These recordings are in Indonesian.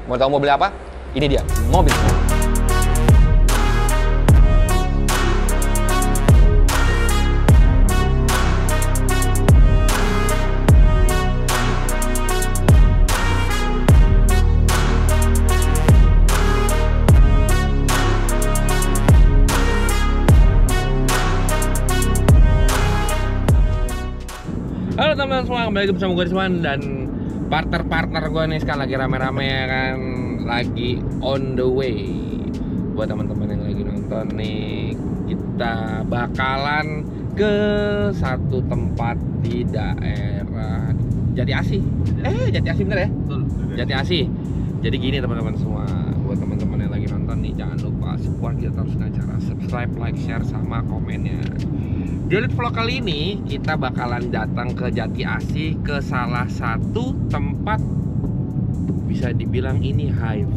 Mau tahu mau beli apa? Ini dia, mobil. Halo teman-teman semua, kembali lagi bersama gue Rizwan dan partner gue nih sekarang lagi rame-rame ya kan, lagi on the way. Buat teman-teman yang lagi nonton nih, kita bakalan ke satu tempat di daerah Jati Asih. Jati Asih bener ya? Betul. Jati Asih. Jadi gini teman-teman semua, buat teman-teman yang lagi nonton nih, jangan lupa support kita terus dengan cara subscribe, like, share, sama komennya. Di vlog kali ini kita bakalan datang ke Jati Asih, ke salah satu tempat bisa dibilang ini hive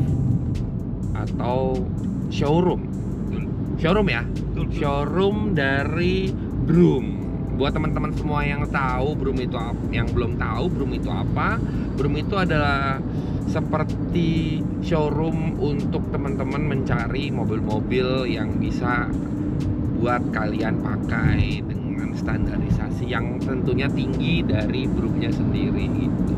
atau showroom. Showroom ya? Showroom dari Broom. Buat teman-teman semua yang tahu Broom itu apa, yang belum tahu Broom itu apa, Broom itu adalah seperti showroom untuk teman-teman mencari mobil-mobil yang bisa buat kalian pakai dengan standarisasi yang tentunya tinggi dari Broomnya sendiri gitu.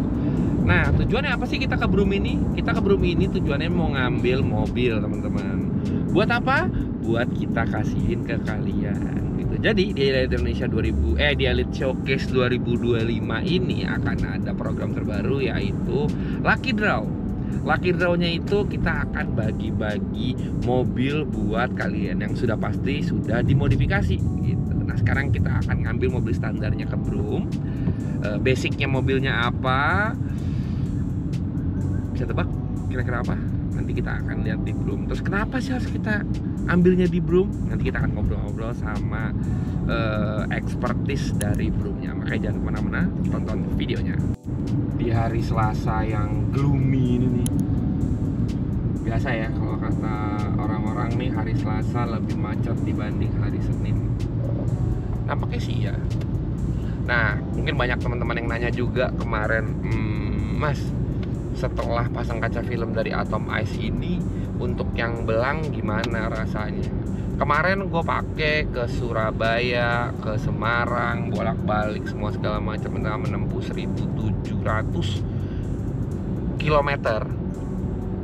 Nah, tujuannya apa sih kita ke Broom ini? Kita ke Broom ini tujuannya mau ngambil mobil, teman-teman. Buat apa? Buat kita kasihin ke kalian gitu. Jadi di Elite Indonesia di Elite Showcase 2025 ini akan ada program terbaru, yaitu Luckydraw. Luckydraw-nya itu kita akan bagi-bagi mobil buat kalian yang sudah pasti sudah dimodifikasi gitu. Nah, sekarang kita akan ngambil mobil standarnya ke Broom. Basicnya mobilnya apa? Bisa tebak kira-kira apa? Nanti kita akan lihat di Broom. Terus kenapa sih harus kita ambilnya di Broom? Nanti kita akan ngobrol-ngobrol sama expertise dari Broomnya. Makanya jangan kemana-mana, tonton videonya. Di hari Selasa yang gloomy ini nih, biasa ya kalau kata orang-orang nih, hari Selasa lebih macet dibanding hari Senin. Nampaknya sih ya. Nah, mungkin banyak teman-teman yang nanya juga kemarin, Mas, setelah pasang kaca film dari Atom Ice ini, untuk yang belang gimana rasanya? Kemarin gue pakai ke Surabaya, ke Semarang, bolak-balik semua segala macam, menempuh 1.700 km.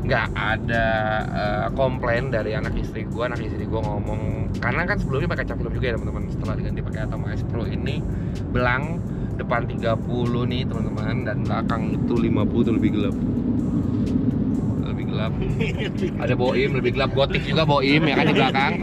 Nggak ada komplain dari anak istri gue. Anak istri gue ngomong, karena kan sebelumnya pakai kaca film juga ya teman-teman. Setelah diganti pakai Atom Ice Pro ini, belang depan 30 nih teman-teman, dan belakang itu 50 tuh lebih gelap. Ada boim lebih gelap, gotik juga boim ya kan di belakang.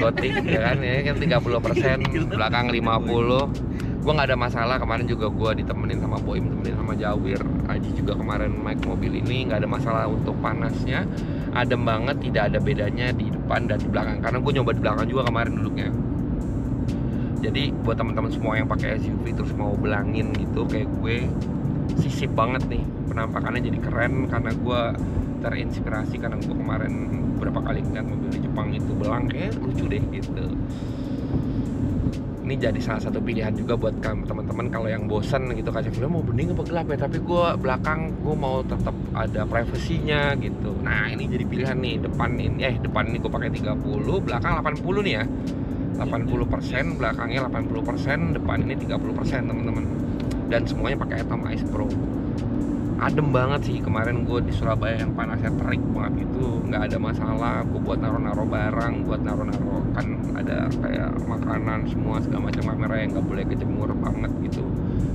Gotik ya kan, ya kan 30%, belakang 50. Gua nggak ada masalah. Kemarin juga gua ditemenin sama boim, temenin sama Jawir Aji juga kemarin naik mobil ini, nggak ada masalah untuk panasnya. Adem banget, tidak ada bedanya di depan dan di belakang, karena gue nyoba di belakang juga kemarin duduknya. Jadi buat teman-teman semua yang pakai SUV terus mau belangin gitu kayak gue, sisip banget nih, penampakannya jadi keren. Karena gue terinspirasi karena gue kemarin beberapa kali ngeliat mobil di Jepang itu belang, kayak lucu deh gitu. Ini jadi salah satu pilihan juga buat teman-teman kalau yang bosan gitu kaca film mau bening apa gelap ya, tapi gue belakang gue mau tetap ada privasinya gitu. Nah, ini jadi pilihan nih. Depan ini gue pakai 30, belakang 80 nih ya. 80%, belakangnya 80%, depan ini 30% teman-teman. Dan semuanya pakai Atom Ice Pro. Adem banget sih. Kemarin gue di Surabaya yang panasnya terik banget gitu, nggak ada masalah. Gue buat naro-naro barang, buat naro-naro kan ada kayak makanan semua segala macam, kamera yang nggak boleh kejemur banget gitu.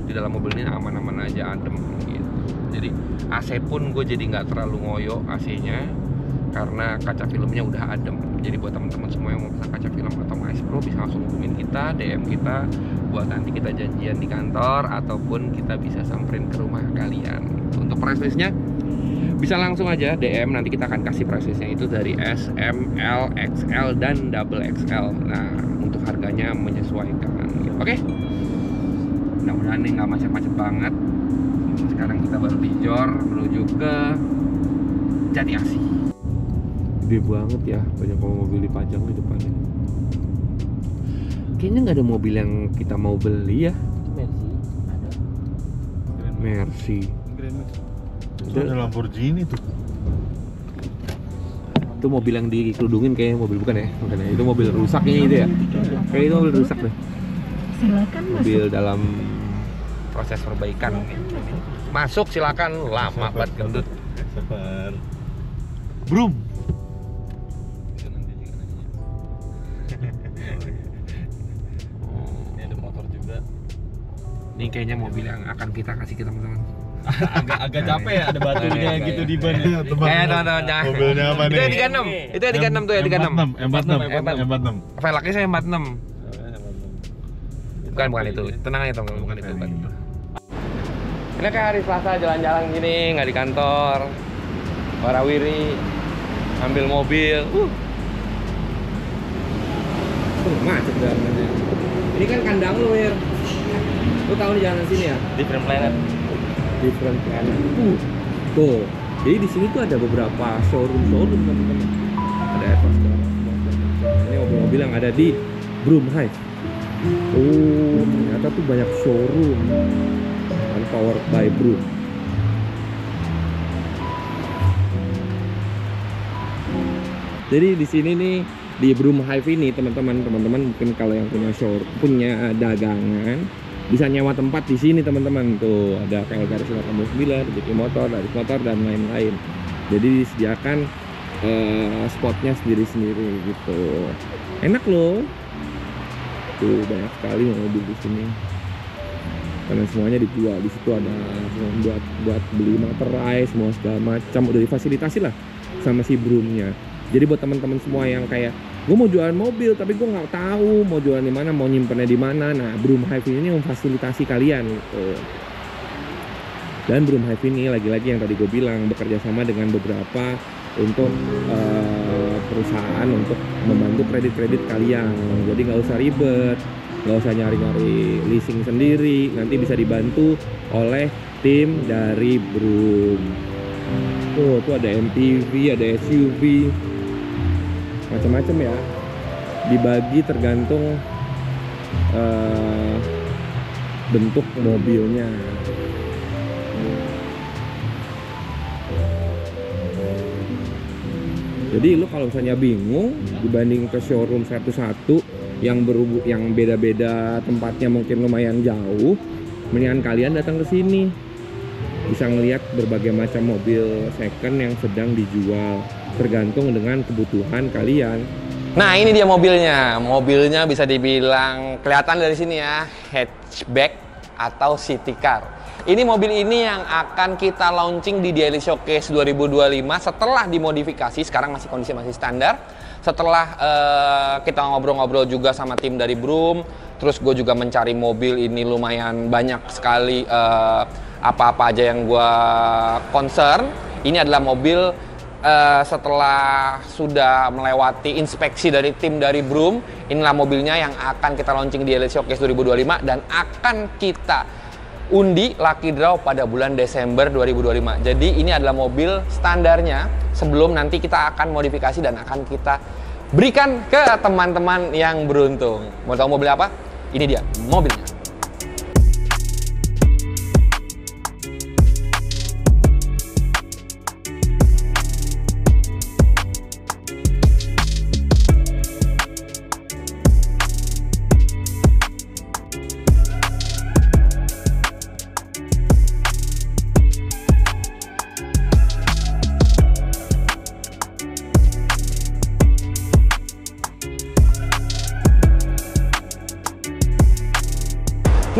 Di dalam mobil ini aman-aman aja, adem gitu. Jadi AC pun gue jadi nggak terlalu ngoyo AC-nya, karena kaca filmnya udah adem. Jadi buat teman-teman semua yang mau pesan kaca film atau Ice Pro bisa langsung hubungin kita, DM kita, buat nanti kita janjian di kantor ataupun kita bisa samperin ke rumah kalian. Untuk price listnya bisa langsung aja DM, nanti kita akan kasih price listnya itu dari S, M, L, XL, dan double XL. Nah, untuk harganya menyesuaikan gitu. Oke? Mudah-mudahan nih nggak macet-macet banget. Sekarang kita baru di Jor menuju ke Jati Asih. Gede banget ya, banyak mobil dipajang di depannya. Kayaknya nggak ada mobil yang kita mau beli ya. Mercy ada. Mercy. Itu ada Lamborghini tuh. Itu mobil yang dikerudungin kayaknya mobil bukan ya? Bukan ya? Itu mobil rusak kayaknya itu ya? Kayak itu mobil rusak deh. Silakan Mobil masuk. dalam proses perbaikan. Masuk silakan, lama banget gendut. Sabar. Broom. Ini ada motor juga. Ini kayaknya mobil yang akan kita kasih ke teman-teman. agak capek ya, ada batunya gitu di ban. Iya, Kayak teman-teman jangan. Mobilnya apa nih? Itu yang 36. Itu yang 36 tuh, yang 36. M46. Velgnya saya 46. Bukan itu. Tenang aja teman-teman, bukan itu. Ini kayak hari Selasa jalan-jalan gini, nggak di kantor. Warawiri, ambil mobil. Macet jalanannya. Ini kan kandang lu, Wir. Lu tahu di jalan sini ya? Different planet. Different planet. Tuh. Jadi di sini tuh ada beberapa showroom teman-teman. Ada Etos. Ini mobil-mobil yang ada di Broomhive. Oh, ternyata tuh banyak showroom. Powered by Broom. Jadi di sini nih di Broomhive ini teman-teman mungkin kalau yang punya showroom, punya dagangan bisa nyewa tempat di sini teman-teman. Tuh ada kayak garasi 89, bagi motor, dan lain-lain. Jadi disediakan spotnya sendiri-sendiri gitu. Enak loh. Tuh banyak sekali mobil di sini. Karena semuanya dijual. Di situ ada buat beli materai, semua segala macam udah difasilitasi lah sama si Broomnya. Jadi buat teman-teman semua yang kayak gue mau jualan mobil tapi gue nggak tahu mau jualan di mana, mau nyimpennya di mana, nah Broomhive ini memfasilitasi kalian gitu. Dan Broomhive ini lagi-lagi yang tadi gue bilang bekerja sama dengan beberapa untuk perusahaan untuk membantu kredit kalian. Jadi nggak usah ribet, nggak usah nyari-nyari leasing sendiri, nanti bisa dibantu oleh tim dari Broom. Tuh ada MPV, ada SUV, macam-macam ya. Dibagi tergantung bentuk mobilnya. Jadi lu kalau misalnya bingung dibanding ke showroom satu-satu yang beda-beda tempatnya mungkin lumayan jauh, mendingan kalian datang ke sini. Bisa ngelihat berbagai macam mobil second yang sedang dijual tergantung dengan kebutuhan kalian. Nah, ini dia mobilnya. Mobilnya bisa dibilang kelihatan dari sini ya, hatchback atau city car. Ini mobil ini yang akan kita launching di Daily Showcase 2025 setelah dimodifikasi. Sekarang masih kondisi masih standar. Setelah kita ngobrol-ngobrol juga sama tim dari Broom, terus gue juga mencari mobil ini lumayan banyak sekali apa-apa aja yang gue concern. Ini adalah mobil setelah sudah melewati inspeksi dari tim dari Broom. Inilah mobilnya yang akan kita launching di Daily Showcase 2025 dan akan kita undi lucky draw pada bulan Desember 2025. Jadi ini adalah mobil standarnya sebelum nanti kita akan modifikasi dan akan kita berikan ke teman-teman yang beruntung. Mau tahu mobil apa? Ini dia mobilnya.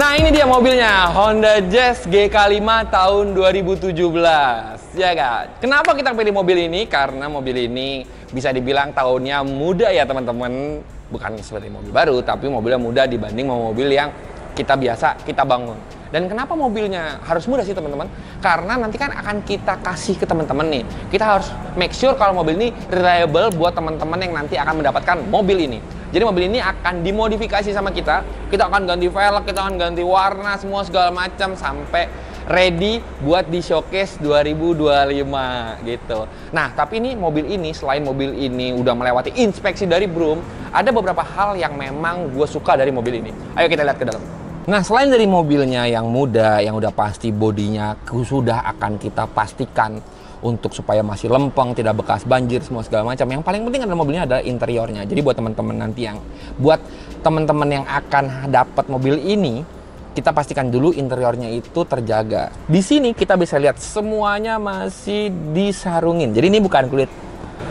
Nah, ini dia mobilnya, Honda Jazz GK5 tahun 2017. Ya kan? Kenapa kita pilih mobil ini? Karena mobil ini bisa dibilang tahunnya muda ya teman-teman. Bukan seperti mobil baru, tapi mobilnya muda dibanding mobil yang kita bangun. Dan kenapa mobilnya harus muda sih teman-teman? Karena nanti kan akan kita kasih ke teman-teman nih. Kita harus make sure kalau mobil ini reliable buat teman-teman yang nanti akan mendapatkan mobil ini. Jadi mobil ini akan dimodifikasi sama kita. Kita akan ganti velg, kita akan ganti warna, semua segala macam sampai ready buat di showcase 2025 gitu. Nah, tapi ini mobil ini selain mobil ini udah melewati inspeksi dari Broom, ada beberapa hal yang memang gue suka dari mobil ini. Ayo kita lihat ke dalam. Nah, selain dari mobilnya yang muda, yang udah pasti bodinya sudah akan kita pastikan untuk supaya masih lempeng, tidak bekas banjir, semua segala macam. Yang paling penting adalah mobilnya adalah interiornya. Jadi buat teman-teman nanti buat teman-teman yang akan dapat mobil ini, kita pastikan dulu interiornya itu terjaga. Di sini kita bisa lihat semuanya masih disarungin. Jadi ini bukan kulit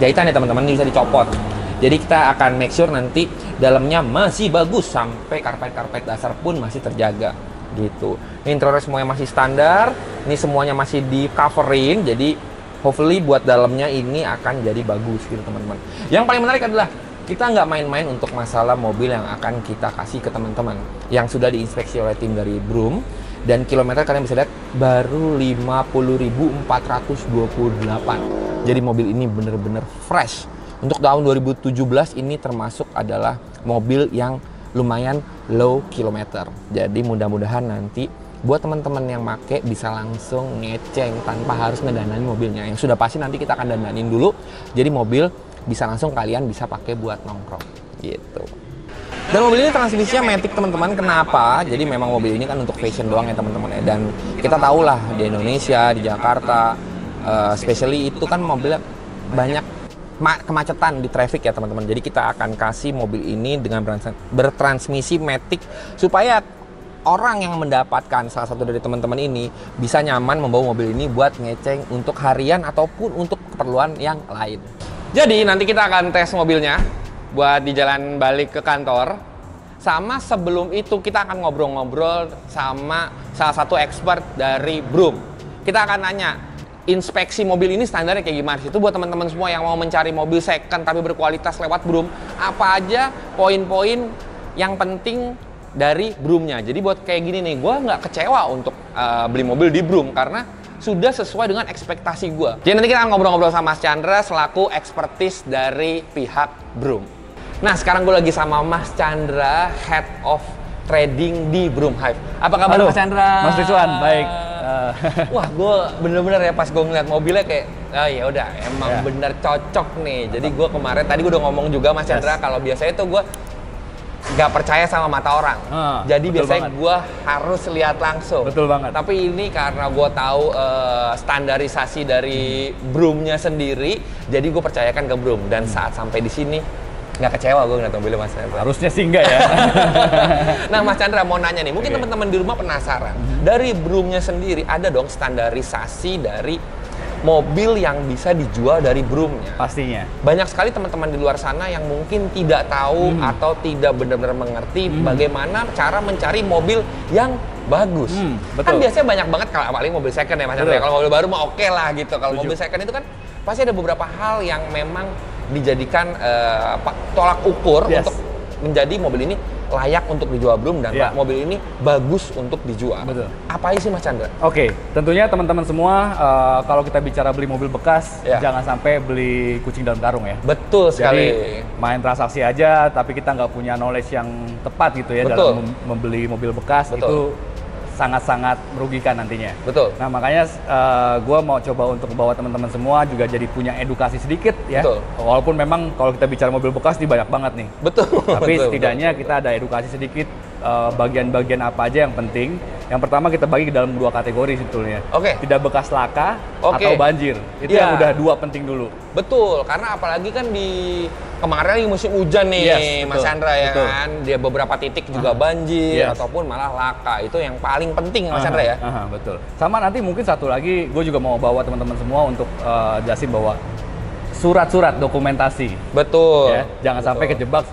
jahitan ya teman-teman, ini bisa dicopot. Jadi kita akan make sure nanti dalamnya masih bagus sampai karpet-karpet dasar pun masih terjaga gitu. Ini interior semuanya masih standar, ini semuanya masih di coverin, jadi hopefully buat dalamnya ini akan jadi bagus gitu teman-teman. Yang paling menarik adalah kita nggak main-main untuk masalah mobil yang akan kita kasih ke teman-teman yang sudah diinspeksi oleh tim dari Broom, dan kilometer kalian bisa lihat baru 50.428. Jadi mobil ini bener-bener fresh. Untuk tahun 2017 ini termasuk adalah mobil yang lumayan low kilometer. Jadi mudah-mudahan nanti buat teman-teman yang make bisa langsung ngeceng tanpa harus ngedanain mobilnya. Yang sudah pasti nanti kita akan dandanin dulu. Jadi mobil bisa langsung kalian bisa pakai buat nongkrong gitu. Dan mobil ini transmisinya matic teman-teman. Kenapa? Jadi memang mobil ini kan untuk fashion doang ya teman-teman ya. Dan kita tahu lah di Indonesia, di Jakarta, especially itu kan mobilnya banyak kemacetan di traffic ya teman-teman. Jadi kita akan kasih mobil ini dengan bertransmisi matic supaya orang yang mendapatkan salah satu dari teman-teman ini bisa nyaman membawa mobil ini buat ngeceng untuk harian ataupun untuk keperluan yang lain. Jadi nanti kita akan tes mobilnya buat di jalan balik ke kantor. Sama sebelum itu kita akan ngobrol-ngobrol sama salah satu expert dari Broom. Kita akan nanya inspeksi mobil ini standarnya kayak gimana sih? Itu buat teman-teman semua yang mau mencari mobil second tapi berkualitas lewat Broom, apa aja poin-poin yang penting dari Broomnya. Jadi buat kayak gini nih, gue nggak kecewa untuk beli mobil di Broom karena sudah sesuai dengan ekspektasi gue. Jadi nanti kita akan ngobrol-ngobrol sama Mas Chandra selaku expertise dari pihak Broom. Nah sekarang gue lagi sama Mas Chandra, Head of Trading di Broomhive. Apa kabar Mas Chandra? Mas Rizwan, baik. Wah, gue bener-bener ya pas gue ngeliat mobilnya kayak, ya udah emang bener cocok nih. Jadi gue kemarin tadi gue udah ngomong juga Mas Chandra kalau biasanya tuh gue nggak percaya sama mata orang. Jadi biasanya gue harus lihat langsung. Betul banget. Tapi ini karena gue tahu standarisasi dari Broomnya sendiri, jadi gue percayakan ke Broom. Dan saat sampai di sini nggak kecewa gue ngeliat mobilnya Mas Chandra. Harusnya sih enggak ya. Nah Mas Chandra mau nanya nih, mungkin teman-teman di rumah penasaran. Dari Broomnya sendiri ada dong standarisasi dari mobil yang bisa dijual dari Broomnya. Pastinya. Banyak sekali teman-teman di luar sana yang mungkin tidak tahu atau tidak benar-benar mengerti bagaimana cara mencari mobil yang bagus. Betul. Kan biasanya banyak banget kalau apalagi mobil second ya Mas Chandra. Kalau mobil baru mah oke lah gitu. Kalau mobil second itu kan pasti ada beberapa hal yang memang dijadikan tolak ukur untuk menjadi mobil ini layak untuk dijual Broom dan mobil ini bagus untuk dijual. Betul. Apa sih Mas Chandra? Oke, tentunya teman-teman semua kalau kita bicara beli mobil bekas, jangan sampai beli kucing dalam karung ya. Betul sekali. Jadi main transaksi aja, tapi kita nggak punya knowledge yang tepat gitu ya dalam membeli mobil bekas. Itu sangat-sangat merugikan nantinya. Betul. Nah makanya gue mau coba untuk membawa teman-teman semua juga jadi punya edukasi sedikit ya. Betul. Walaupun memang kalau kita bicara mobil bekas ini banyak banget nih. Betul. Tapi setidaknya kita ada edukasi sedikit bagian-bagian apa aja yang penting. Yang pertama kita bagi ke dalam 2 kategori sebetulnya. Tidak bekas laka atau banjir. Itu yang udah 2 penting dulu. Betul. Karena apalagi kan di kemarin lagi musim hujan nih Mas Chandra ya kan. Dia beberapa titik juga banjir ataupun malah laka. Itu yang paling penting Mas Chandra ya. Betul. Sama nanti mungkin satu lagi gue juga mau bawa teman-teman semua untuk jelasin bahwa surat-surat dokumentasi. Betul. Ya, jangan sampai kejebak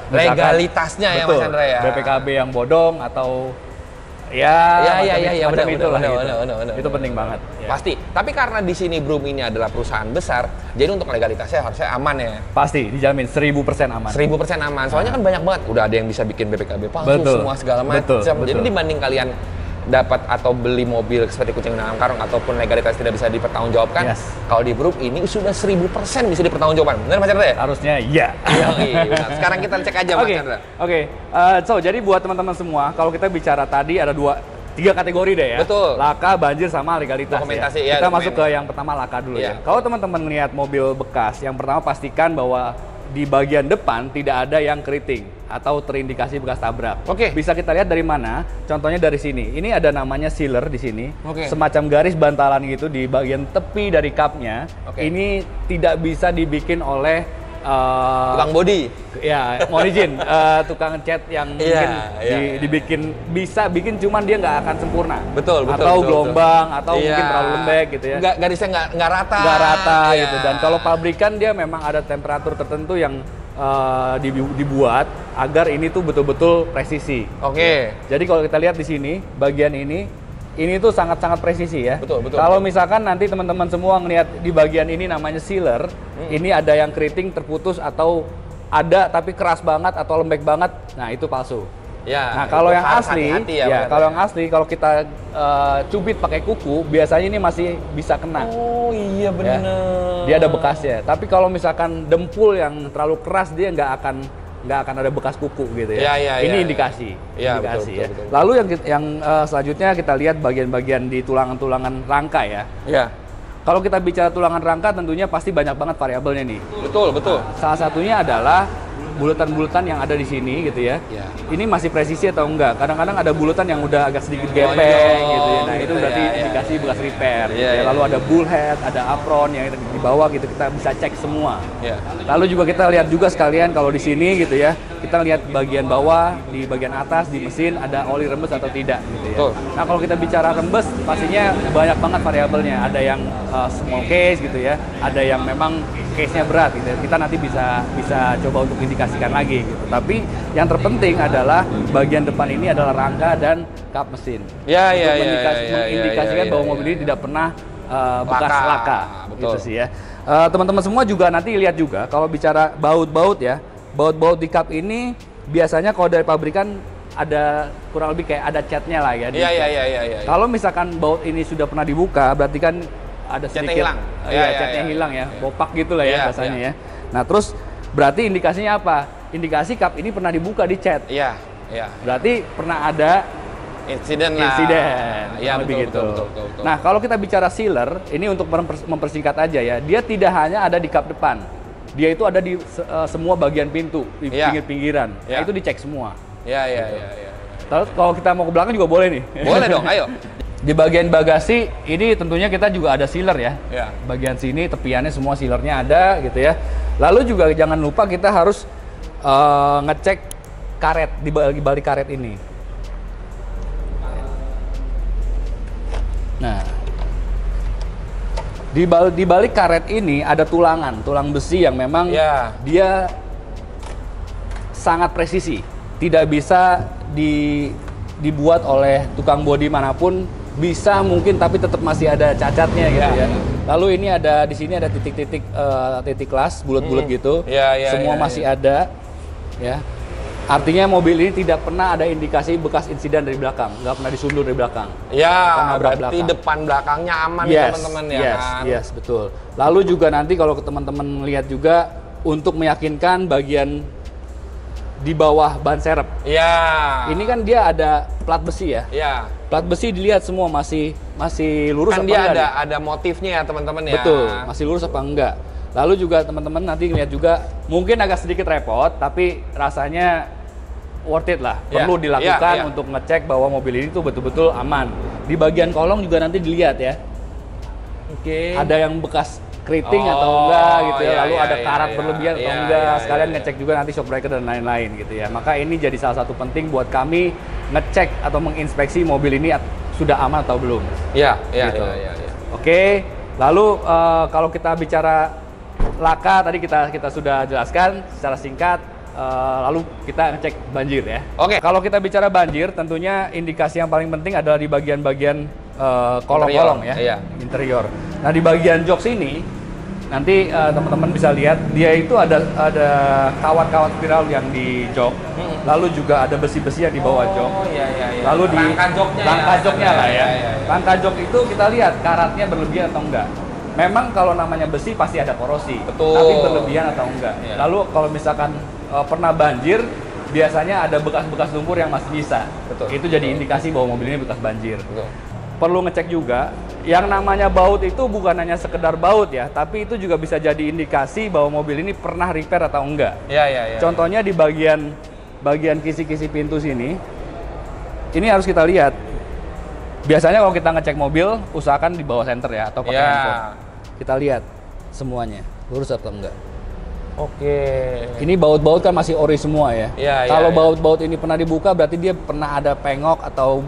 legalitasnya ya Mas Chandra ya. BPKB yang bodong atau benar, itu penting banget. Pasti. Tapi karena di sini Broom ini adalah perusahaan besar, jadi untuk legalitasnya harusnya aman ya. Pasti, dijamin 1000% aman. 1000% aman. Soalnya kan banyak banget. Udah ada yang bisa bikin BPKB palsu, semua segala macam. Jadi dibanding kalian dapat atau beli mobil seperti kucing dalam karung ataupun legalitas tidak bisa dipertanggungjawabkan, kalau di Broom ini sudah 1000% bisa dipertanggungjawabkan. Benar Mas Chandra ya? Harusnya iya. Sekarang kita cek aja Mas Chandra. So jadi buat teman-teman semua, kalau kita bicara tadi ada 3 kategori deh ya. Betul. Laka, banjir, sama legalitas. Dokumentasi ya. Kita masuk ke yang pertama laka dulu ya. Kalau teman-teman melihat mobil bekas, yang pertama pastikan bahwa di bagian depan tidak ada yang keriting atau terindikasi bekas tabrak. Oke. Bisa kita lihat dari mana? Contohnya dari sini. Ini ada namanya sealer di sini. Oke. Semacam garis bantalan gitu di bagian tepi dari cupnya. Oke. Ini tidak bisa dibikin oleh Tukang body. ya, mohon izin, tukang cat yang mungkin dibikin bisa bikin, cuman dia nggak akan sempurna. Betul. Atau gelombang, atau mungkin terlalu lembek gitu ya. Garisnya nggak rata. Nggak rata gitu. Dan kalau pabrikan dia memang ada temperatur tertentu yang dibuat agar ini tuh betul-betul presisi. Oke. Jadi kalau kita lihat di sini, bagian ini tuh sangat-sangat presisi ya. Betul. Kalau misalkan nanti teman-teman semua ngelihat di bagian ini namanya sealer, ini ada yang keriting terputus atau ada tapi keras banget atau lembek banget, nah itu palsu. Ya. Nah kalau yang harus asli, hati-hati kalau yang asli kalau kita cubit pakai kuku, biasanya ini masih bisa kena. Oh iya benar. Ya. Dia ada bekasnya. Tapi kalau misalkan dempul yang terlalu keras, dia nggak akan ada bekas kuku gitu ya. Ini indikasi. Iya, indikasi betul, ya. betul. Lalu yang selanjutnya kita lihat bagian-bagian di tulangan-tulangan rangka ya. Iya. Kalau kita bicara tulangan rangka, tentunya pasti banyak banget variabelnya nih. Betul. Nah, salah satunya adalah bulatan-bulatan yang ada di sini gitu ya. Iya. Ini masih presisi atau enggak? Kadang-kadang ada bulatan yang udah agak sedikit gepeng gitu ya. Nah, itu berarti indikasi bekas repair. Iya, iya. Lalu ada bullhead, ada apron yang di bawah gitu, kita bisa cek semua. Iya. Lalu juga kita lihat juga sekalian kalau di sini gitu ya, kita lihat bagian bawah, di bagian atas di mesin ada oli rembes atau tidak gitu ya. Betul. Nah, kalau kita bicara rembes, pastinya banyak banget variabelnya. Ada yang small case gitu ya, ada yang memang case-nya berat gitu ya. Kita nanti bisa coba untuk indikasikan lagi gitu. Tapi yang terpenting adalah bagian depan ini adalah rangka dan kap mesin. Mengindikasikan bahwa mobil ini tidak pernah bekas laka. Betul. Gitu sih ya. Teman-teman semua juga nanti lihat juga kalau bicara baut-baut ya. Baut-baut di kap ini biasanya kalau dari pabrikan ada kurang lebih kayak ada catnya lah ya. Iya. Kalau misalkan baut ini sudah pernah dibuka, berarti kan ada sedikit hilang. Catnya hilang ya, bopak gitu lah ya rasanya ya. Nah terus berarti indikasinya apa? Indikasi kap ini pernah dibuka di cat. Iya. Berarti pernah ada Insiden. Iya betul. Nah kalau kita bicara sealer, ini untuk mempersingkat aja ya, dia tidak hanya ada di kap depan, dia itu ada di semua bagian pintu, di pinggir-pinggiran. Nah itu dicek semua. Iya. Terus kalau kita mau ke belakang juga boleh nih. Boleh dong, ayo. Di bagian bagasi ini tentunya kita juga ada sealer ya. Ya. Bagian sini tepiannya semua sealernya ada gitu ya. Lalu juga jangan lupa kita harus ngecek karet di balik karet ini. Nah, di balik karet ini ada tulang besi yang memang dia sangat presisi. Tidak bisa dibuat oleh tukang bodi manapun. Bisa mungkin tapi tetap masih ada cacatnya gitu ya. Lalu ini ada di sini ada titik las bulat-bulat gitu. Semua masih ada ya. Artinya mobil ini tidak pernah ada indikasi bekas insiden dari belakang, nggak pernah disundur dari belakang. Ya, berarti depan belakangnya aman ya teman-teman ya kan? Yes, betul. Lalu juga nanti kalau teman-teman lihat juga untuk meyakinkan bagian di bawah ban serep. Iya. Ini kan dia ada plat besi ya. Iya. Plat besi dilihat semua masih lurus kan apa dia enggak? ada motifnya ya teman-teman ya. Betul, masih lurus apa enggak. Lalu juga teman-teman nanti lihat juga mungkin agak sedikit repot tapi rasanya worth it lah. Perlu dilakukan untuk ngecek bahwa mobil ini tuh betul-betul aman. Di bagian kolong juga nanti dilihat ya. Oke. Ada yang bekas keriting atau enggak gitu ya. Lalu ada karat berlebihan atau enggak. Sekalian ngecek juga nanti shock breaker dan lain-lain gitu ya. Maka ini jadi salah satu penting buat kami ngecek atau menginspeksi mobil ini sudah aman atau belum. Iya. Oke. Lalu kalau kita bicara laka tadi kita sudah jelaskan secara singkat. Lalu kita ngecek banjir ya. Oke. Kalau kita bicara banjir, tentunya indikasi yang paling penting adalah di bagian-bagian kolong-kolong ya, interior. Nah di bagian jok sini, nanti teman-teman bisa lihat dia itu ada kawat-kawat spiral yang di jok, lalu juga ada besi-besi yang di bawah jok. Lalu di rangka joknya lah ya. Rangka jok itu kita lihat karatnya berlebihan atau enggak. Memang kalau namanya besi pasti ada korosi, tapi berlebihan atau enggak. Lalu kalau misalkan pernah banjir, biasanya ada bekas-bekas lumpur yang masih bisa. Itu jadi indikasi bahwa mobil ini bekas banjir. Perlu ngecek juga, yang namanya baut itu bukan hanya sekedar baut ya, tapi itu juga bisa jadi indikasi bahwa mobil ini pernah repair atau enggak. Contohnya di bagian bagian kisi-kisi pintu sini, ini harus kita lihat. Biasanya kalau kita ngecek mobil, usahakan di bawah senter ya, atau pakai handphone. Kita lihat semuanya, lurus atau enggak. Oke. Ini baut-baut kan masih ori semua ya. Kalau baut-baut ini pernah dibuka, berarti dia pernah ada pengok atau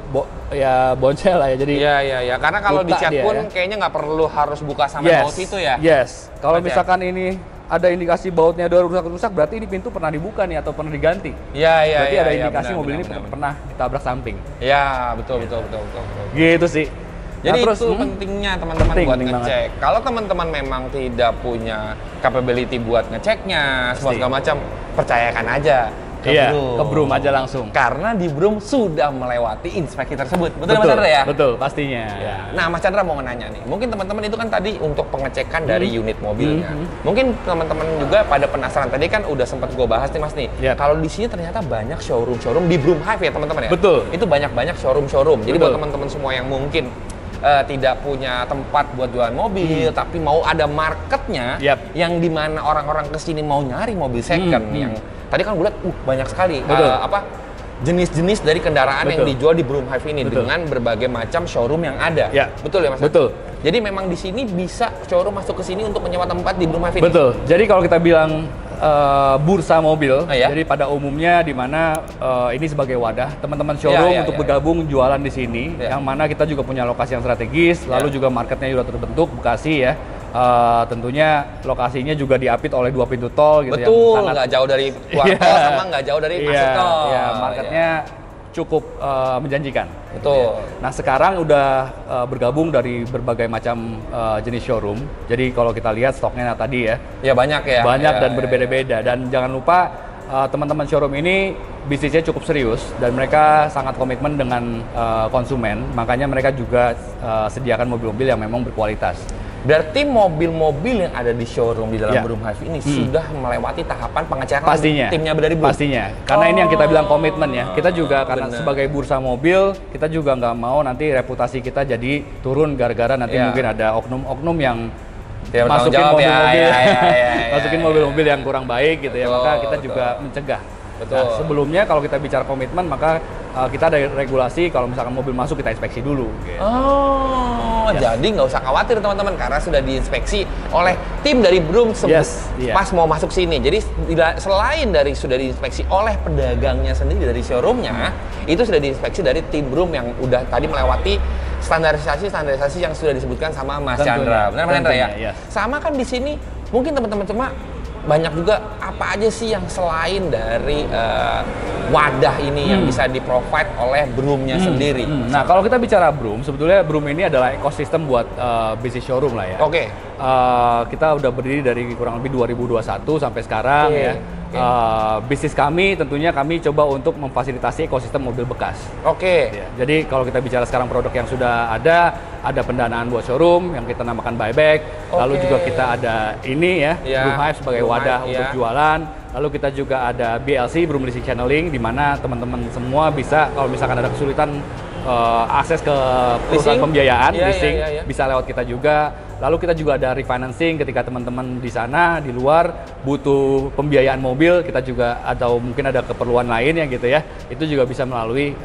boncel lah ya. Jadi Iya. Karena kalau dicat pun kayaknya nggak perlu harus buka sampai baut itu ya. Yes. Kalau misalkan ini ada indikasi bautnya udah rusak, berarti ini pintu pernah dibuka nih atau pernah diganti. Iya. Berarti ada indikasi mobil ini pernah ditabrak samping. Iya, betul. Gitu sih. Jadi terus itu pentingnya teman-teman buat ngecek. Kalau teman-teman memang tidak punya capability buat ngeceknya, segala macam, percayakan aja ke Broom. Ke Broom aja langsung. Karena di Broom sudah melewati inspeksi tersebut. Betul Mas Chandra ya? Betul, pastinya. Ya. Nah, Mas Chandra mau nanya nih. Mungkin teman-teman itu kan tadi untuk pengecekan dari unit mobilnya. Mungkin teman-teman juga pada penasaran. Tadi kan udah sempat gue bahas nih Mas nih. Kalau di sini ternyata banyak showroom-showroom di Broomhive ya teman-teman ya? Betul. Itu banyak-banyak showroom-showroom. Jadi buat teman-teman semua yang mungkin tidak punya tempat buat jualan mobil, tapi mau ada marketnya, yang dimana orang-orang kesini mau nyari mobil second, yang tadi kan gue lihat banyak sekali jenis-jenis dari kendaraan yang dijual di Broomhive ini dengan berbagai macam showroom yang ada. Betul ya Mas? Betul. Jadi memang di sini bisa showroom masuk ke sini untuk menyewa tempat di Broomhive ini. Betul. Jadi kalau kita bilang bursa mobil, jadi pada umumnya di mana ini sebagai wadah teman-teman showroom untuk bergabung jualan di sini, yang mana kita juga punya lokasi yang strategis, lalu juga marketnya juga terbentuk Bekasi ya. Tentunya lokasinya juga diapit oleh 2 pintu tol gitu. Betul, nggak jauh dari keluar tol sama nggak jauh dari masuk tol. Marketnya cukup menjanjikan. Betul. Nah sekarang udah bergabung dari berbagai macam jenis showroom. Jadi kalau kita lihat stoknya tadi ya. Ya banyak ya. Banyak dan berbeda-beda. Dan jangan lupa teman-teman showroom ini bisnisnya cukup serius dan mereka sangat komitmen dengan konsumen. Makanya mereka juga sediakan mobil-mobil yang memang berkualitas. Berarti mobil-mobil yang ada di showroom di dalam Broomhive ini sudah melewati tahapan pengecekan timnya dari Broom? Pastinya. Karena ini yang kita bilang komitmen ya. Kita juga karena sebagai bursa mobil, kita juga nggak mau nanti reputasi kita jadi turun gara-gara nanti mungkin ada oknum-oknum yang masukin mobil-mobil, masukin mobil-mobil yang kurang baik gitu ya. Maka kita juga mencegah. Nah, sebelumnya kalau kita bicara komitmen, maka kita ada regulasi kalau misalkan mobil masuk kita inspeksi dulu. Gitu. Jadi nggak usah khawatir teman-teman karena sudah diinspeksi oleh tim dari Broom pas mau masuk sini. Jadi selain dari sudah diinspeksi oleh pedagangnya sendiri dari showroomnya, itu sudah diinspeksi dari tim Broom yang udah tadi melewati standarisasi yang sudah disebutkan sama Mas Chandra. Benar Mas Chandra ya? Sama kan di sini mungkin teman-teman cuma banyak juga apa aja sih yang selain dari wadah ini yang bisa di-provide oleh Broomnya sendiri. Nah kalau kita bicara Broom, sebetulnya Broom ini adalah ekosistem buat bisnis showroom lah ya. Kita udah berdiri dari kurang lebih 2021 sampai sekarang ya. Bisnis kami tentunya kami coba untuk memfasilitasi ekosistem mobil bekas. Ya, jadi kalau kita bicara sekarang produk yang sudah ada pendanaan buat showroom yang kita namakan buyback, lalu juga kita ada ini ya, Broomhive sebagai wadah untuk jualan, lalu kita juga ada BLC, Broom Leasing Channeling, di mana teman-teman semua bisa kalau misalkan ada kesulitan akses ke perusahaan pembiayaan, leasing, bisa lewat kita juga. Lalu kita juga ada refinancing ketika teman-teman di sana, di luar butuh pembiayaan mobil, kita juga atau mungkin ada keperluan lain ya gitu ya, itu juga bisa melalui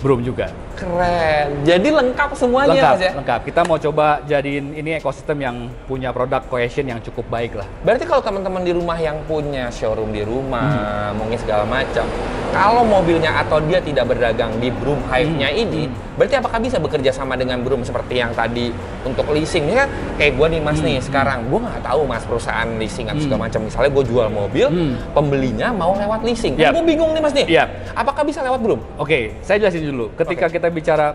Broom juga. Keren. Jadi lengkap semuanya Mas ya? Lengkap. Kita mau coba jadiin ini ekosistem yang punya produk cohesion yang cukup baik lah. Berarti kalau teman-teman di rumah yang punya showroom di rumah, mungkin segala macam, kalau mobilnya atau dia tidak berdagang di Broomhive-nya ini, berarti apakah bisa bekerja sama dengan Broom seperti yang tadi untuk leasing? Ini kan kayak gue nih Mas nih, sekarang gue nggak tahu Mas perusahaan leasing atau segala macam. Misalnya gue jual mobil, pembelinya mau lewat leasing. Gue bingung nih Mas nih, apakah bisa lewat Broom? Oke, saya jelasin dulu. Ketika kita bicara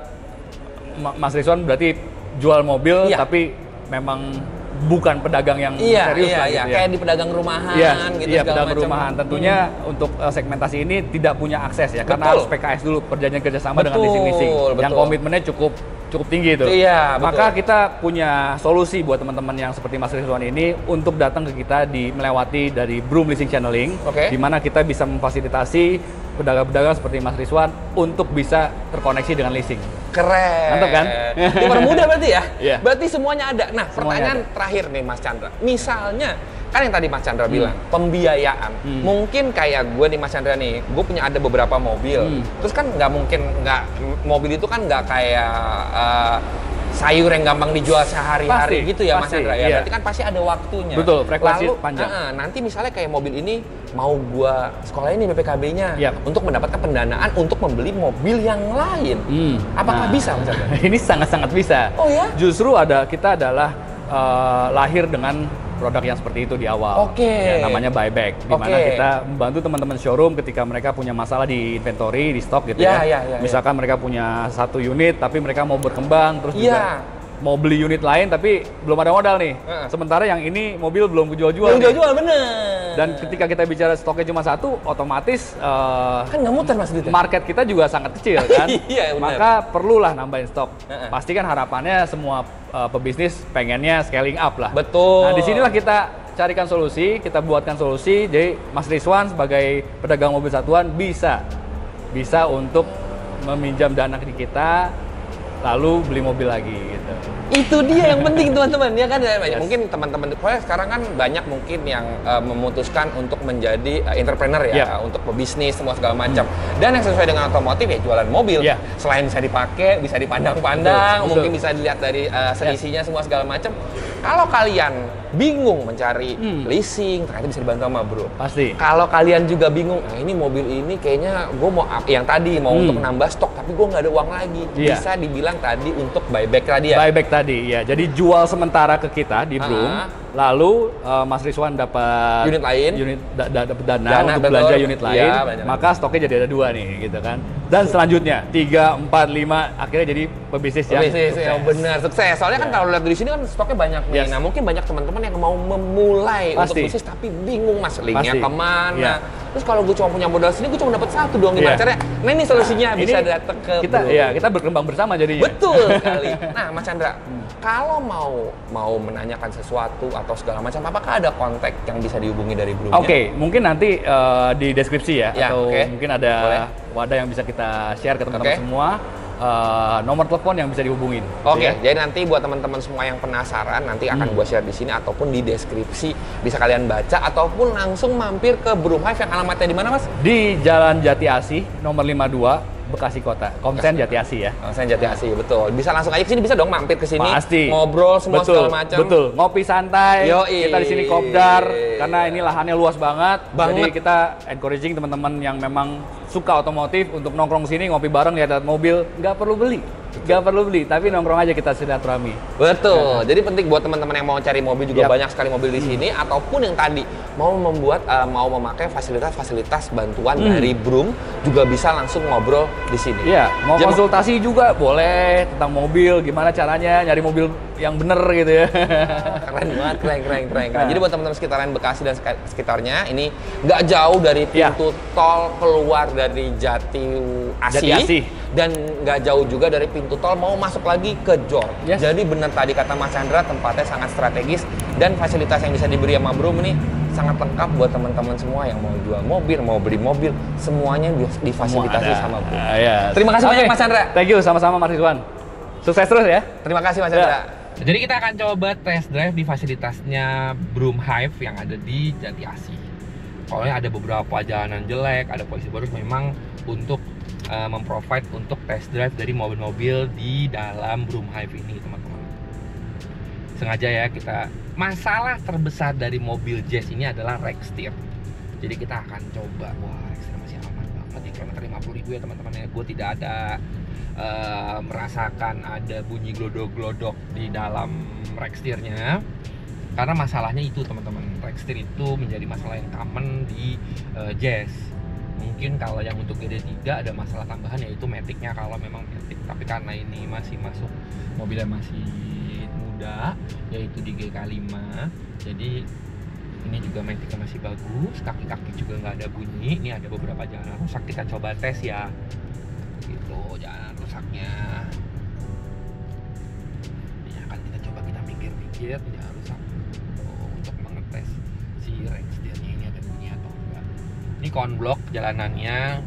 Mas Rizwan berarti jual mobil tapi memang bukan pedagang yang serius lah gitu ya. Kayak di pedagang rumahan gitu segala pedagang macam. Rumahan tentunya untuk segmentasi ini tidak punya akses ya karena harus PKS dulu, perjanjian kerjasama dengan leasing-leasing yang komitmennya cukup tinggi itu. Maka kita punya solusi buat teman-teman yang seperti Mas Rizwan ini untuk datang ke kita melewati dari Broom Leasing Channeling, di mana kita bisa memfasilitasi pedagang-pedagang seperti Mas Rizwan untuk bisa terkoneksi dengan leasing. Keren. Mantap kan? Dipermudah berarti ya? Berarti semuanya ada. Nah, pertanyaan terakhir nih Mas Chandra. Misalnya kan yang tadi Mas Chandra bilang, pembiayaan. Mungkin kayak gue nih Mas Chandra nih, gue punya ada beberapa mobil. Terus kan nggak mungkin, mobil itu kan nggak kayak sayur yang gampang dijual sehari-hari gitu ya Mas Chandra ya. Berarti kan pasti ada waktunya. Betul, frekuensi panjang. Nanti misalnya kayak mobil ini mau gua sekolah ini BPKB-nya untuk mendapatkan pendanaan untuk membeli mobil yang lain. Apakah bisa Mas Chandra? Ini sangat-sangat bisa. Oh ya? Justru kita adalah lahir dengan produk yang seperti itu di awal. Ya, namanya buyback, di mana kita membantu teman-teman showroom ketika mereka punya masalah di inventory, di stok gitu Misalkan mereka punya 1 unit tapi mereka mau berkembang, terus juga mau beli unit lain tapi belum ada modal nih. Sementara yang ini mobil belum jual-jual. Belum jual-jual, bener. Dan ketika kita bicara stoknya cuma 1, otomatis kan nggak muter Mas duitnya. Market kita juga sangat kecil kan. Maka perlulah nambahin stok. Pasti kan harapannya semua pebisnis pengennya scaling up lah. Betul. Nah, disinilah kita carikan solusi, kita buatkan solusi. Jadi Mas Rizwan sebagai pedagang mobil satuan bisa untuk meminjam dana di kita, lalu beli mobil lagi gitu. Itu dia yang penting teman-teman ya kan. Mungkin teman-teman sekarang kan banyak mungkin yang memutuskan untuk menjadi entrepreneur ya, untuk pebisnis semua segala macam. Dan yang sesuai dengan otomotif ya jualan mobil. Selain bisa dipakai, bisa dipandang-pandang, mungkin bisa dilihat dari seisinya semua segala macam. Kalau kalian bingung mencari leasing, ternyata bisa dibantu sama Bro. Pasti. Kalau kalian juga bingung, ini mobil ini kayaknya gue mau yang tadi mau untuk nambah stok, tapi gue nggak ada uang lagi. Bisa dibilang tadi untuk buyback tadi ya. Buyback tadi ya. Jadi jual sementara ke kita di Broom, lalu Mas Rizwan dapat unit lain, dapat dana untuk belanja unit lain, maka stoknya jadi ada 2 nih gitu kan. Dan selanjutnya 3, 4, 5 akhirnya jadi pebisnis yang benar sukses. Soalnya kan kalau lihat dari sini kan stoknya banyak nih. Nah mungkin banyak teman-teman yang mau memulai untuk bisnis tapi bingung Mas linknya kemana. Terus kalau gue cuma punya modal sini, gue cuma dapat 1 doang, gimana caranya? Nah ini solusinya bisa datang ke kita berkembang bersama jadinya. Betul sekali. Nah Mas Chandra, kalau mau menanyakan sesuatu atau segala macam, apakah ada kontak yang bisa dihubungi dari Broom? Mungkin nanti di deskripsi ya, atau mungkin ada wadah yang bisa kita share ke teman-teman semua. Nomor telepon yang bisa dihubungin. Jadi nanti buat teman-teman semua yang penasaran, nanti akan gue share di sini ataupun di deskripsi, bisa kalian baca ataupun langsung mampir ke Broomhive yang alamatnya di mana Mas? Di Jalan Jati Asih nomor 52 Bekasi Kota. Komsen Jati Asih ya. Komsen Jati Asih, betul. Bisa langsung aja ke sini, bisa dong mampir ke sini. Pasti. Ngobrol semua segala macam. Betul. Ngopi santai. Kita di sini kopdar karena ini lahannya luas banget. Jadi kita encouraging teman-teman yang memang suka otomotif untuk nongkrong sini, ngopi bareng, lihat mobil, nggak perlu beli. Nggak perlu beli, tapi nongkrong aja kita silaturahmi. Betul. Jadi penting buat teman-teman yang mau cari mobil juga banyak sekali mobil di sini, ataupun yang tadi mau memakai fasilitas-fasilitas bantuan dari Broom, juga bisa langsung ngobrol di sini. Mau konsultasi juga boleh tentang mobil, gimana caranya nyari mobil yang bener gitu ya. Keren banget, keren. Jadi buat teman-teman sekitaran Bekasi dan sekitarnya, ini nggak jauh dari pintu tol keluar dari Jati Asih. Dan nggak jauh juga dari pintu tol mau masuk lagi ke Jor. Jadi benar tadi kata Mas Chandra, tempatnya sangat strategis dan fasilitas yang bisa diberi sama Broom ini sangat lengkap buat teman-teman semua yang mau jual mobil, mau beli mobil, semuanya difasilitasi sama Broom. Terima kasih banyak Mas Chandra. Thank you, sama-sama Mas Rizwan. Sukses terus ya. Terima kasih Mas Chandra. Jadi kita akan coba test drive di fasilitasnya Broomhive yang ada di Jati Asih. Soalnya ada beberapa jalanan jelek, ada polisi baru memang untuk memprovide untuk test drive dari mobil-mobil di dalam Broomhive ini teman-teman. Sengaja ya kita, masalah terbesar dari mobil Jazz ini adalah rack steer. Jadi kita akan coba, rack steer masih aman banget di kilometer 50.000 ya teman-teman ya. Gue tidak ada merasakan ada bunyi glodok-glodok di dalam rack steernya. Karena masalahnya itu teman-teman, rack steer itu menjadi masalah yang common di Jazz. Mungkin kalau yang untuk GD3 ada masalah tambahan yaitu matic-nya kalau memang matic. Tapi karena ini masih masuk mobilnya masih muda yaitu di GK5, jadi ini juga matic-nya masih bagus, kaki-kaki juga nggak ada bunyi. Ini ada beberapa jalanan rusak, kita coba tes ya. Gitu jalanan rusaknya. Ini akan kita coba kita pikir-pikir jalan rusak untuk mengetes si rack steer-nya ini ada bunyi atau enggak. Ini konblok jalanannya,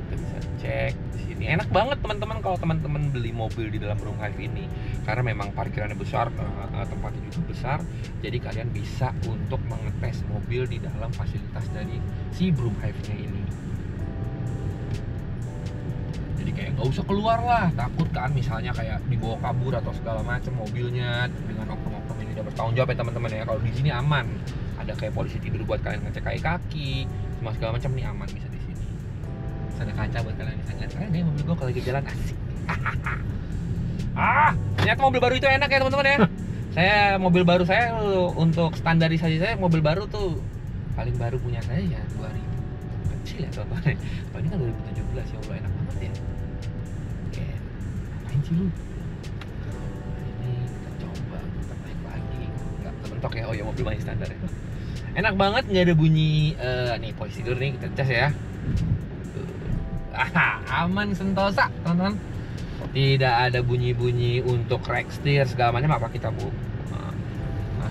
kita bisa cek di sini. Enak banget teman-teman kalau teman-teman beli mobil di dalam Broomhive ini. karena memang parkirannya besar, tempatnya juga besar, jadi kalian bisa untuk mengetes mobil di dalam fasilitas dari si Broomhive-nya ini. Jadi kayak nggak usah keluar lah, takut kan misalnya kayak dibawa kabur atau segala macam mobilnya dengan oknum-oknum ini udah bertanggung jawab ya teman-teman ya. Kalau di sini aman, ada kayak polisi tidur buat kalian ngecek kaki, semua segala macam nih aman bisa di sini. Terus ada kaca buat kalian bisa ngeliat, nih mobil gua kalau lagi jalan asik. Ternyata mobil baru itu enak ya teman-teman ya. Saya mobil baru saya untuk standarisasi saya mobil baru tuh paling baru punya saya ya 2000 kecil ya teman-teman. Kalau ini kan 2017 ya Allah enak banget ya. Oke, ngapain sih lu? Ini kita coba kita naik lagi. Nggak terbentuk ya, oh ya mobil masih standar ya. Enak banget, nggak ada bunyi. Nih posisi tidur nih kita cas ya. Aman sentosa teman-teman. Tidak ada bunyi-bunyi untuk rack steer segala macam apa kita bu.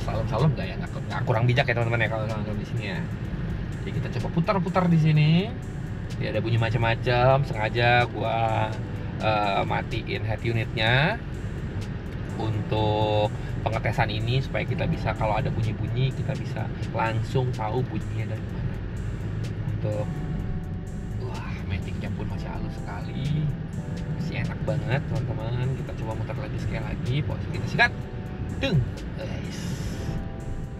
Salem-salem nggak ya, nggak kurang bijak ya teman-teman ya kalau di sini ya. Jadi kita coba putar-putar di sini. Tidak ada bunyi macam-macam. Sengaja gua matiin head unitnya untuk pengetesan ini supaya kita bisa kalau ada bunyi-bunyi kita bisa langsung tahu bunyinya dari mana. Untuk maticnya pun masih halus sekali. Masih enak banget teman-teman. Kita coba muter lagi sekali lagi, posisi kita sikat. Dung. Guys.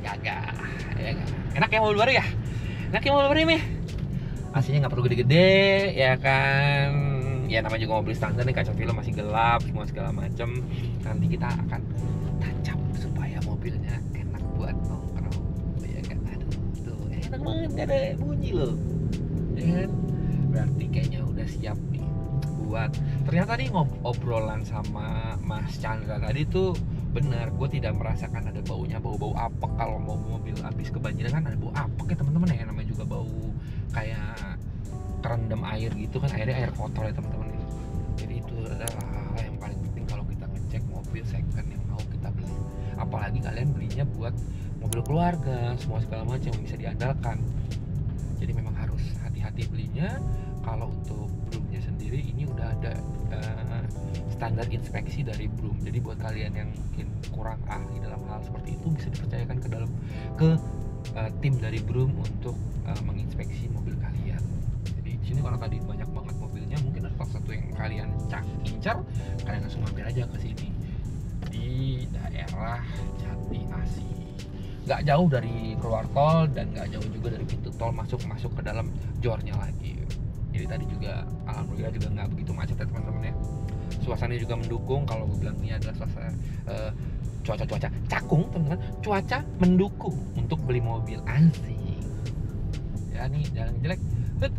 Gagah. Ya, enak ya mobil baru ya? Enak ya mobil baru ini. Aslinya nggak perlu gede-gede ya kan. Ya namanya juga mobil standar nih, kaca film masih gelap, semua segala macam. Nanti kita akan tancap supaya mobilnya enak buat nongkrong. Ya kan? Aduh, tuh enak banget, gak ada bunyi loh. Ya kan? Berarti kayaknya udah siap nih buat. Ternyata nih obrolan sama Mas Chandra tadi tuh benar, gue tidak merasakan ada baunya, bau apek. Kalau mau mobil habis kebanjiran kan ada bau apek ya teman-teman ya, namanya juga bau kayak kerendam air gitu kan, airnya air kotor ya teman-teman. Jadi itu adalah hal yang paling penting kalau kita ngecek mobil second yang mau kita beli, apalagi kalian belinya buat mobil keluarga, semua segala macam yang bisa diandalkan. Jadi memang harus hati-hati belinya. Kalau untuk Broomnya sendiri ini udah ada standar inspeksi dari Broom. Jadi buat kalian yang mungkin kurang ahli dalam hal seperti itu bisa dipercayakan ke tim dari Broom untuk menginspeksi mobil kalian. Jadi di sini kalau tadi banyak banget mobilnya, mungkin ada salah satu yang kalian incar, kalian langsung mampir aja ke sini di daerah Jati Asih. Nggak jauh dari keluar tol dan nggak jauh juga dari pintu tol masuk ke dalam jornya lagi. Jadi tadi juga alhamdulillah juga nggak begitu macet ya teman-teman ya. Suasananya juga mendukung. Kalau gue bilang ini adalah suasana cuaca cakung teman-teman, cuaca mendukung untuk beli mobil asik. Ya nih jalan jelek,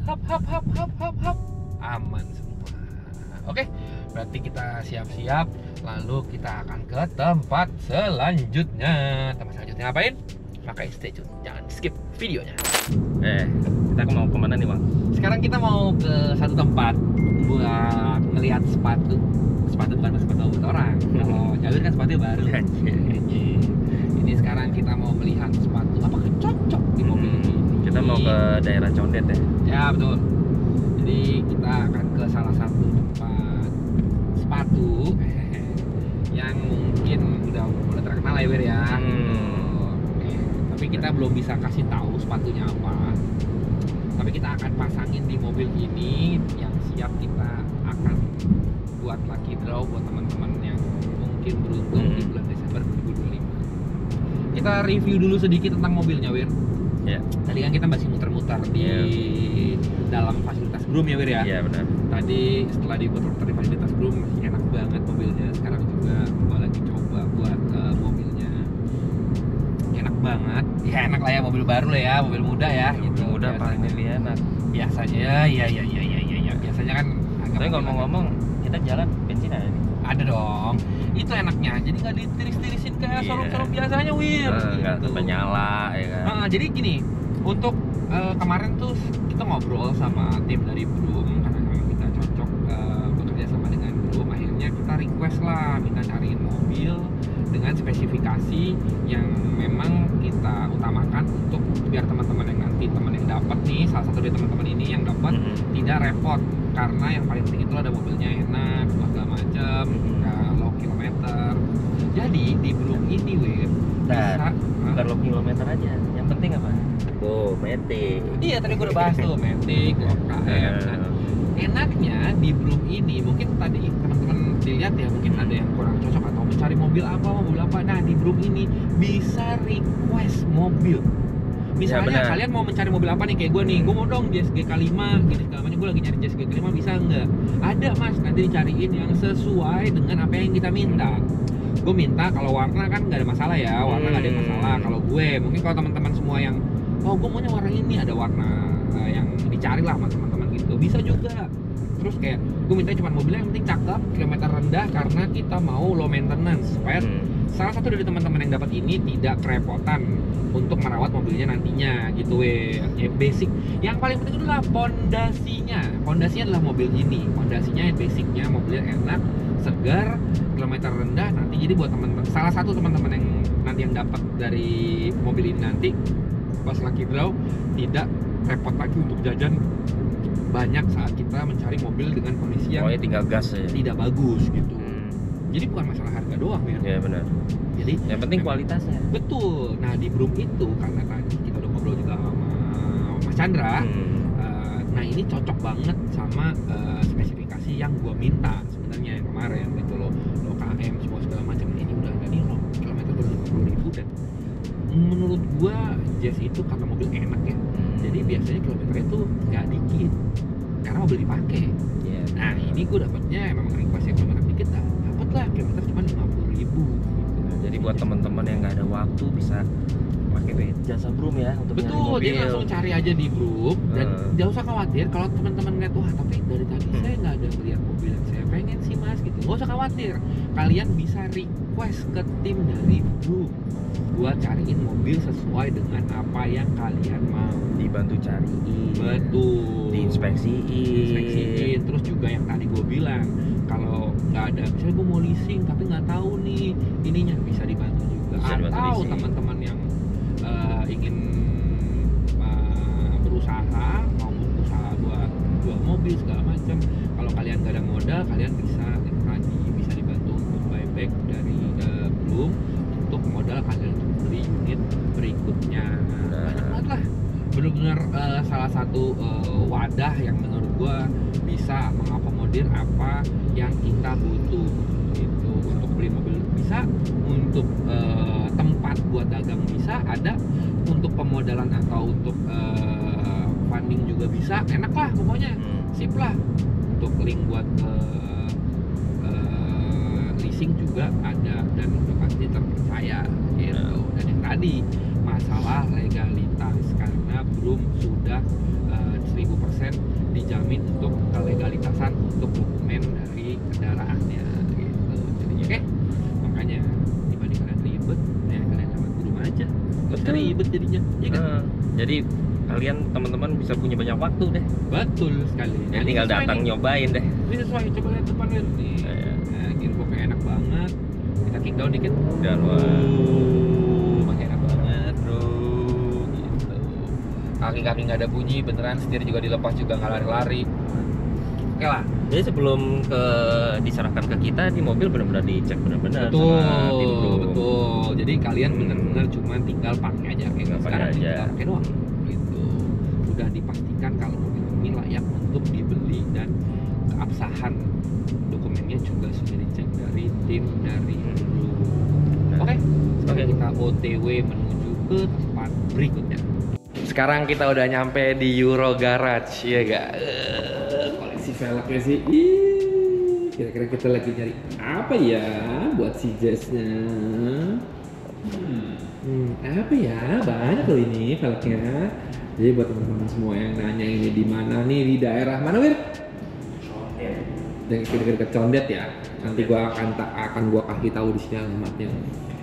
hap aman semua. Oke, berarti kita siap-siap. Lalu kita akan ke tempat selanjutnya. Tempat selanjutnya ngapain? Makanya stay tune, jangan skip videonya. Kita mau kemana nih bang? Sekarang kita mau ke satu tempat buat ngelihat sepatu. Sepatu bukan sepatu buat orang. Kalau Jawir kan sepatu baru. Ini sekarang kita mau melihat sepatu apakah cocok di mobil ini. Kita mau ke daerah Condet ya? Ya betul. Jadi kita akan ke salah satu tempat sepatu yang mungkin udah mulai terkenal ya Wir ya. Tapi kita belum bisa kasih tahu sepatunya apa. Tapi kita akan pasangin di mobil ini yang siap kita akan buat Luckydraw buat teman-teman yang mungkin beruntung di bulan Desember 2025. Kita review dulu sedikit tentang mobilnya Wir. Ya. Tadi kan kita masih muter-muter di dalam fasilitas Broom ya Wir ya. Iya benar. Tadi setelah diputar-putar di fasilitas Broom masih enak banget mobilnya. Sekarang juga gua lagi coba buat mobilnya. Enak banget. Ya enak lah ya, mobil baru lah ya, mobil muda ya gitu. Muda paling lebih enak. Biasanya ya. Biasanya kan Tapi ngomong-ngomong kita jalan bensin ada nih. Ada dong. Itu enaknya. Jadi nggak ditiris-tirisin kayak showroom biasanya Wir. Nggak Gitu. nyala ya kan. Jadi gini, untuk kemarin tuh kita ngobrol sama tim dari Broom karena memang kita cocok bekerja sama dengan Broom. Akhirnya kita request lah minta cariin mobil dengan spesifikasi yang memang kita utamakan untuk biar teman-teman yang nanti teman yang dapat nih, salah satu dari teman-teman ini yang dapat tidak repot, karena yang paling penting itu ada mobilnya enak segala macam, low kilometer, Jadi di Broom ini bisa bukan lo kilometer aja, yang penting apa? Tuh, metik. Iya, tadi gue udah bahas tuh, metik, UMKM. Nah, enaknya di Broom ini, mungkin tadi teman-teman dilihat ya, mungkin ada yang kurang cocok atau mencari mobil apa. Nah, di Broom ini bisa request mobil. Misalnya kalian mau mencari mobil apa nih, kayak gue nih, gue mau dong JSG K5 gini segala macam, gue lagi nyari JSG K5, bisa nggak? Ada mas, nanti dicariin yang sesuai dengan apa yang kita minta. Gue minta kalau warna kan nggak ada masalah ya, warna nggak ada masalah. Kalau gue, mungkin kalau teman-teman semua yang gue maunya warna ini, ada warna yang dicari lah sama teman-teman gitu, bisa juga. Terus kayak gue minta cuma mobilnya yang penting cakep, kilometer rendah, karena kita mau low maintenance, supaya salah satu dari teman-teman yang dapat ini tidak kerepotan untuk merawat mobilnya nantinya gitu ya, basic. Yang paling penting adalah pondasinya adalah mobil ini, pondasinya basicnya mobilnya enak, segar, kilometer rendah nanti. Jadi buat teman-teman, salah satu teman-teman yang nanti yang dapat dari mobil ini nanti pas Luckydraw tidak repot lagi untuk jajan banyak saat kita mencari mobil dengan kondisi yang tinggal gas ya, tidak bagus gitu. Jadi bukan masalah harga doang ya. Iya benar. Jadi yang penting kualitasnya. Betul. Nah di Broom itu, karena tadi kita udah ngobrol juga sama Mas Chandra, nah ini cocok banget sama spesifikasi yang gua minta sebenarnya yang kemarin gitu loh, KM semua segala macam. Ini udah ada nih loh, kilometer baru 50.000 dan menurut gua Jazz itu karena mobil enak ya. Jadi biasanya kilometernya tuh nggak dikit karena mobil dipakai. Nah ini gue dapatnya memang requestnya kilometer dikit lah, dapat lah kilometer cuma 50.000 gitu. Jadi buat teman-teman yang nggak ada waktu bisa pakai jasa Broom ya untuk nyari mobil. Betul, dia langsung cari aja di Broom dan jangan usah khawatir kalau teman-teman ngeliat, wah tapi dari tadi saya nggak ada melihat mobil yang saya pengen sih mas gitu. Nggak usah khawatir, kalian bisa request ke tim dari Broom buat cariin mobil sesuai dengan apa yang kalian mau. Dibantu cariin, betul, diinspeksiin. Terus juga yang tadi gue bilang, kalau nggak ada, misalnya gue mau leasing tapi nggak tahu nih ininya, bisa dibantu juga. Atau teman-teman yang ingin berusaha, mau usaha buat jual mobil segala macam, kalau kalian nggak ada modal, kalian bisa dibantu untuk buyback dari Broom untuk modal kalian untuk beli unit berikutnya. Banyak banget lah, benar-benar salah satu wadah yang menurut gua bisa mengakomodir apa yang kita butuh gitu. Untuk beli mobil bisa, untuk tempat buat dagang bisa, ada untuk pemodalan atau untuk funding juga bisa. Enak lah pokoknya, sip lah. Untuk link buat leasing juga ada dan udah pasti terpercaya gitu. Dan yang tadi masalah legalitas, karena Broom sudah 1000% dijamin untuk kelegalitasan untuk dokumen dari kendaraannya gitu. Jadinya makanya dibanding kalian ribet ya kalian sama Broom aja, nggak usah ribet jadinya ya kan? Jadi kalian teman-teman bisa punya banyak waktu deh. Betul sekali. Jadi tinggal datang nyobain deh. Ini sesuai, coba lihat depan lihat nih. Nah, gearboxnya enak banget. Kita kick down dikit. Dan makin enak banget bro gitu. Kaki-kaki nggak ada bunyi, beneran. Setir juga dilepas juga nggak lari-lari. Oke lah. Jadi sebelum diserahkan ke kita di mobil benar-benar dicek benar-benar sama tim Broom. Betul. Jadi kalian benar-benar cuma tinggal pakai aja kayak sekarang tinggal pakai doang gitu. Udah dipastikan kalau mobil ini layak untuk dibeli dan keabsahan dokumennya juga sudah dicek dari tim dari Broom. Oke. Kita OTW menuju ke tempat berikutnya. Sekarang kita udah nyampe di Euro Garage, ya gak? Koleksi velgnya sih. Kira-kira kita lagi nyari apa ya buat si Jazznya? Apa ya? Banyak loh ini velgnya. Jadi buat teman-teman semua yang nanya ini di mana nih, di daerah mana Wir? Dekat Condet ya. Nanti gua akan gua kasih tahu di sini alamatnya.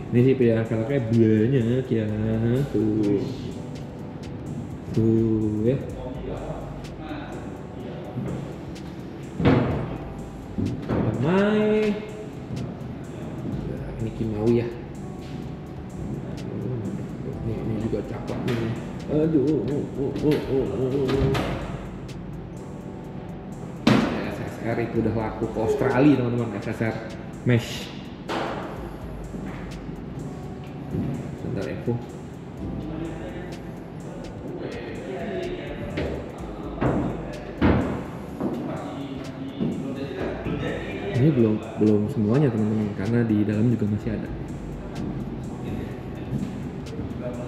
Ini sih pilihan velgnya banyak ya. Tuh ya. Damai. Ini kimau ya. Ini juga cakep nih. Aduh. SSR itu udah laku ke Australia teman-teman, SSR mesh. itu. Ini belum semuanya teman-teman, karena di dalam juga masih ada.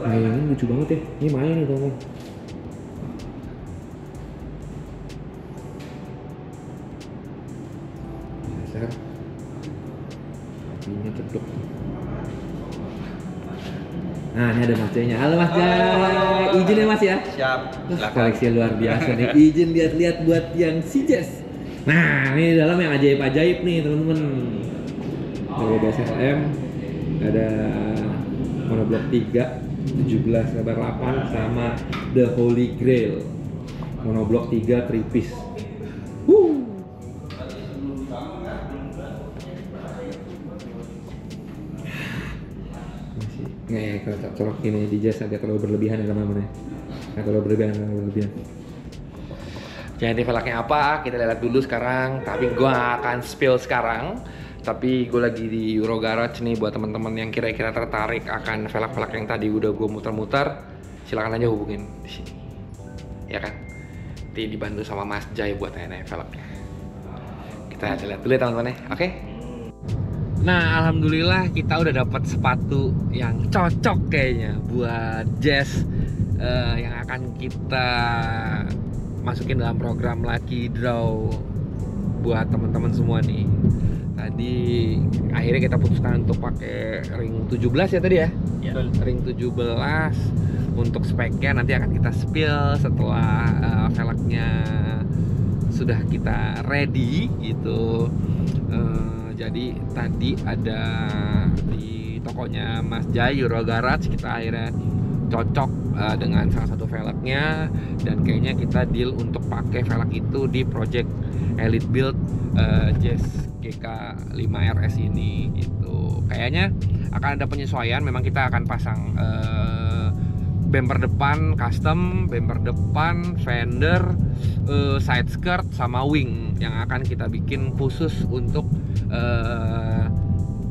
Nah, ini lucu banget ya. Ini main nih teman-teman. Dasar. Ini cedok. Nah, ini ada Mas Jaya-nya. Halo Mas Jaya. Izin ya Mas ya. Siap. Koleksi luar biasa nih. Izin lihat-lihat buat yang si Jess. Nah, ini dalam yang ajaib-ajaib nih teman-teman. Ada BSSM, ada monoblok 3, 17 lebar 8 sama The Holy Grail. Monoblok 3 3 piece. Nih, kalau colok ini di Jazz agak terlalu berlebihan ya teman-teman ya. Agak terlalu berlebihan. Jadi velgnya apa? Kita lihat dulu sekarang. Tapi gue akan spill sekarang. Tapi gue lagi di Euro Garage nih buat teman-teman yang kira-kira tertarik akan velg-velg yang tadi udah gue muter-muter. Silakan aja hubungin di sini. Ya kan? Nanti dibantu sama Mas Jai buat nanya velgnya. Kita lihat dulu ya teman-teman ya. Oke? Nah, alhamdulillah kita udah dapat sepatu yang cocok kayaknya buat Jazz yang akan kita masukin dalam program Luckydraw buat teman-teman semua nih. Tadi akhirnya kita putuskan untuk pakai ring 17 ya tadi ya. Ya. Ring 17 untuk speknya nanti akan kita spill setelah velgnya sudah kita ready gitu. Jadi tadi ada di tokonya Mas Jai Euro Garage kita akhirnya cocok dengan salah satu velgnya, dan kayaknya kita deal untuk pakai velg itu di project Elite Build Jazz GK5 RS ini gitu. Kayaknya akan ada penyesuaian, memang kita akan pasang bumper depan custom, bumper depan, fender, side skirt sama wing yang akan kita bikin khusus untuk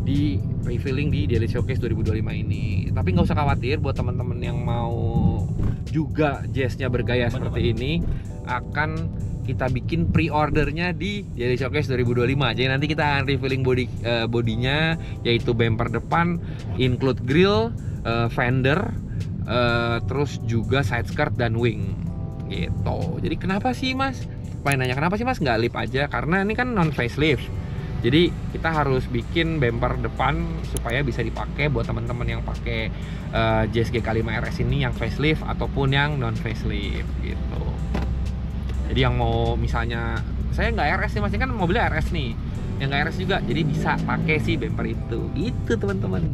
di revealing di Daily Showcase 2025 ini. Tapi nggak usah khawatir buat teman-teman yang mau juga jazznya bergaya seperti ini, akan kita bikin pre-ordernya di Daily Showcase 2025. Jadi nanti kita akan revealing bodinya, yaitu bumper depan, include grill, fender, terus juga side skirt dan wing gitu. Jadi kenapa sih Mas? Pengen nanya kenapa sih Mas nggak lip aja? Karena ini kan non facelift. Jadi kita harus bikin bumper depan supaya bisa dipakai buat teman-teman yang pakai Jazz GK5 RS ini yang facelift ataupun yang non facelift gitu. Jadi yang mau misalnya saya nggak RS nih Mas, ini kan mobilnya RS nih, yang nggak RS juga, jadi bisa pakai si bumper itu gitu teman-teman.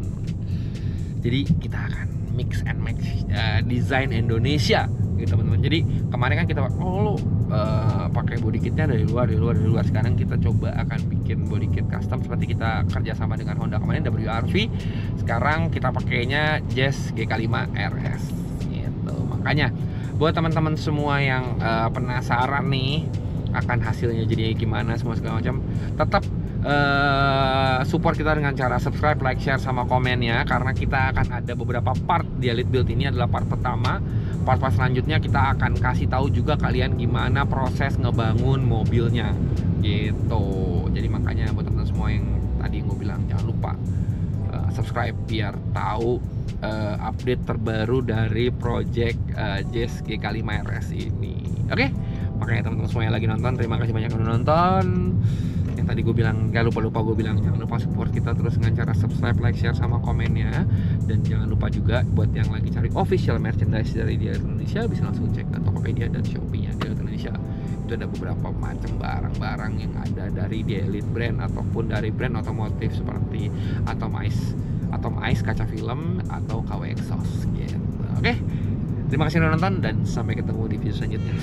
Jadi kita akan mix and match desain Indonesia gitu teman-teman. Jadi kemarin kan kita pakai body kitnya dari luar. Sekarang kita coba akan bikin body kit custom seperti kita kerjasama dengan Honda kemarin WRV. Sekarang kita pakainya Jazz GK5 RS gitu. Makanya buat teman-teman semua yang penasaran nih akan hasilnya jadi gimana semua segala macam, tetap support kita dengan cara subscribe, like, share, sama komen ya, karena kita akan ada beberapa part di Elite Build ini adalah part pertama. Part-part selanjutnya kita akan kasih tahu juga kalian gimana proses ngebangun mobilnya gitu. Jadi makanya buat teman-teman semua yang tadi gue bilang, jangan lupa subscribe biar tahu update terbaru dari project Jazz GK5 RS ini. Oke? Makanya teman-teman semua yang lagi nonton, terima kasih banyak yang udah nonton. Yang tadi gue bilang, gak lupa gue bilang, jangan lupa support kita terus dengan cara subscribe, like, share, sama komennya. Dan jangan lupa juga buat yang lagi cari official merchandise dari Di Elite Indonesia, bisa langsung cek ke Tokopedia dan Shopee-nya Di Elite Indonesia. Itu ada beberapa macam barang-barang yang ada dari Di Elite brand ataupun dari brand otomotif seperti Atomize kaca film atau KW exhaust gitu. Oke? Terima kasih udah nonton dan sampai ketemu di video selanjutnya.